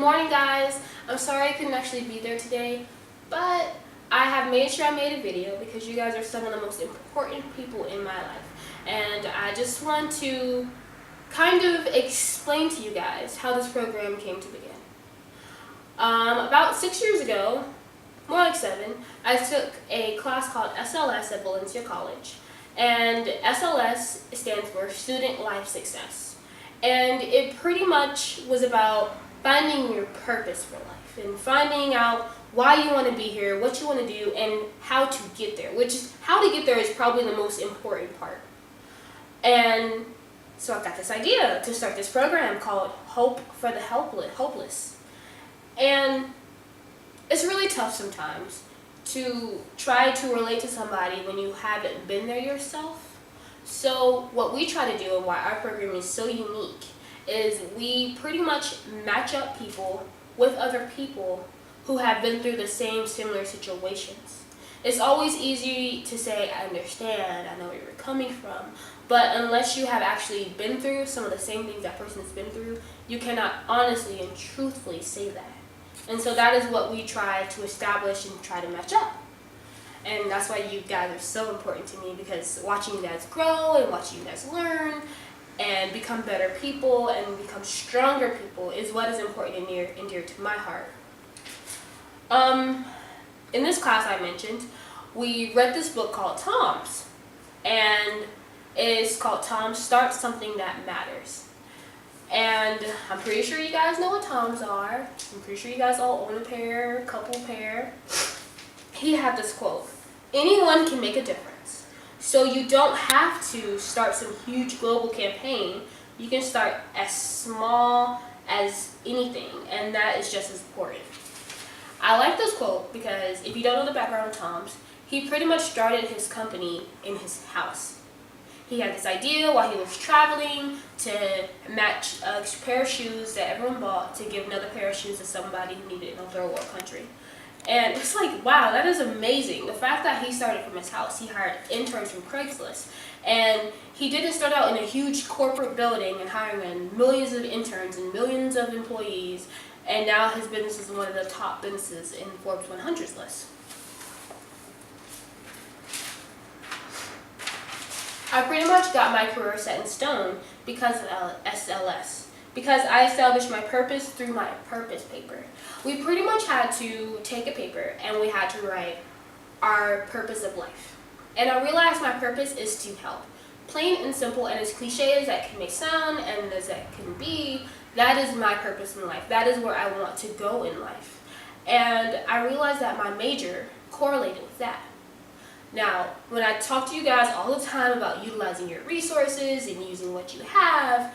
morning, guys. I'm sorry I couldn't actually be there today, but I have made sure I made a video because you guys are some of the most important people in my life. And I just want to kind of explain to you guys how this program came to begin. About 6 years ago, more like 7, I took a class called SLS at Valencia College. And SLS stands for Student Life Success. And it pretty much was about finding your purpose for life and finding out why you want to be here, what you want to do, and how to get there, which is how to get there is probably the most important part. And so I got this idea to start this program called Hope for the Hopeless. And it's really tough sometimes to try to relate to somebody when you haven't been there yourself. So what we try to do and why our program is so unique is we pretty much match up people with other people who have been through the same similar situations. It's always easy to say, I understand, I know where you're coming from, but unless you have actually been through some of the same things that person has been through, you cannot honestly and truthfully say that. And so that is what we try to establish and try to match up. And that's why you guys are so important to me, because watching you guys grow and watching you guys learn and become better people and become stronger people is what is important and near and dear to my heart. In this class I mentioned, we read this book called Tom's, and it's called Tom Start Something That Matters. And I'm pretty sure you guys know what Toms are. I'm pretty sure you guys all own a pair, couple pair. He had this quote: anyone can make a difference. So you don't have to start some huge global campaign. You can start as small as anything, and that is just as important. I like this quote because if you don't know the background of Tom's, he pretty much started his company in his house. He had this idea while he was traveling to match a pair of shoes that everyone bought to give another pair of shoes to somebody who needed it in a third world country. And it's like, wow, that is amazing. The fact that he started from his house, he hired interns from Craigslist. And he didn't start out in a huge corporate building and hiring millions of interns and millions of employees. And now his business is one of the top businesses in Forbes 100's list. I pretty much got my career set in stone because of SLS. Because I established my purpose through my purpose paper. We pretty much had to take a paper and we had to write our purpose of life. And I realized my purpose is to help. Plain and simple, and as cliche as that can may sound and as that can be, that is my purpose in life. That is where I want to go in life. And I realized that my major correlated with that. Now, when I talk to you guys all the time about utilizing your resources and using what you have,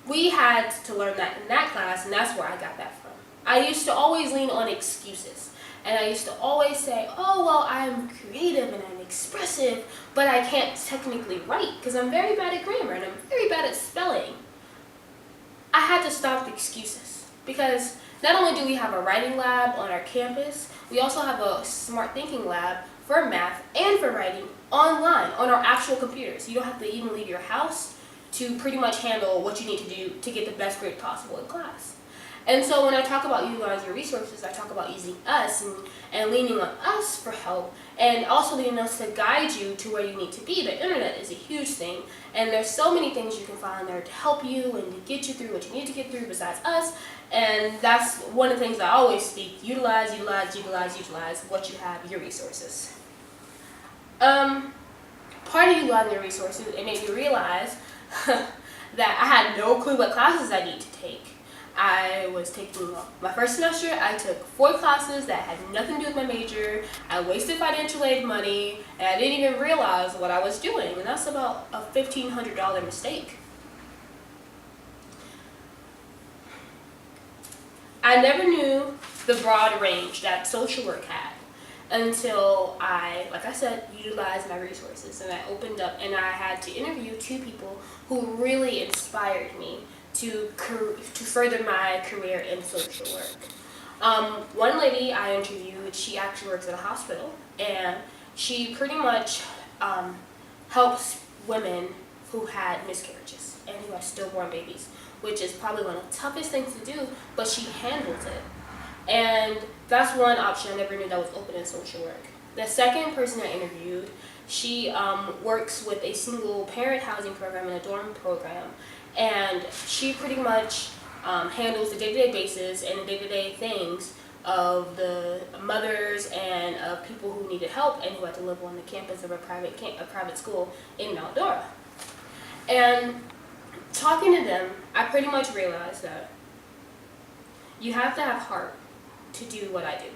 we had to learn that in that class, and that's where I got that from. I used to always lean on excuses, and I used to always say, oh, well, I'm creative and I'm expressive, but I can't technically write because I'm very bad at grammar and I'm very bad at spelling. I had to stop the excuses because not only do we have a writing lab on our campus, we also have a smart thinking lab for math and for writing online on our actual computers. You don't have to even leave your house to pretty much handle what you need to do to get the best grade possible in class. And so when I talk about utilizing your resources, I talk about using us and leaning on us for help, and also leaning on us to guide you to where you need to be. The internet is a huge thing, and there's so many things you can find there to help you and to get you through what you need to get through besides us. And that's one of the things I always speak: utilize what you have, your resources. Part of utilizing your resources, it made me realize that I had no clue what classes I need to take. I was taking, my first semester, I took 4 classes that had nothing to do with my major. I wasted financial aid money, and I didn't even realize what I was doing, and that's about a $1,500 mistake. I never knew the broad range that social work had until I, like I said, utilized my resources, and I opened up and I had to interview 2 people who really inspired me to further my career in social work. One lady I interviewed, she actually works at a hospital, and she pretty much helps women who had miscarriages and who have stillborn babies which is probably one of the toughest things to do, but she handles it. And that's one option I never knew that was open in social work. The second person I interviewed, she works with a single parent housing program and a dorm program, and she pretty much handles the day-to-day basis and the day-to-day things of the mothers and of people who needed help and who had to live on the campus of a private school in Mount Dora. And talking to them, I pretty much realized that you have to have heart to do what I do.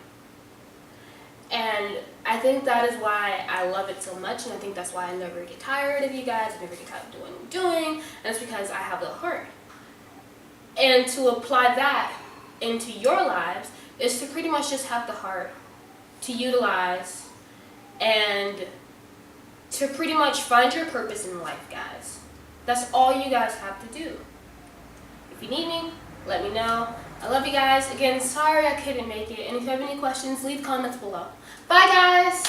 And I think that is why I love it so much, and I think that's why I never get tired of you guys, I never get tired of doing what I'm doing, and it's because I have the heart. And to apply that into your lives is to pretty much just have the heart to utilize and to pretty much find your purpose in life, guys. That's all you guys have to do. If you need me, let me know. I love you guys. Again, sorry I couldn't make it. And if you have any questions, leave comments below. Bye, guys!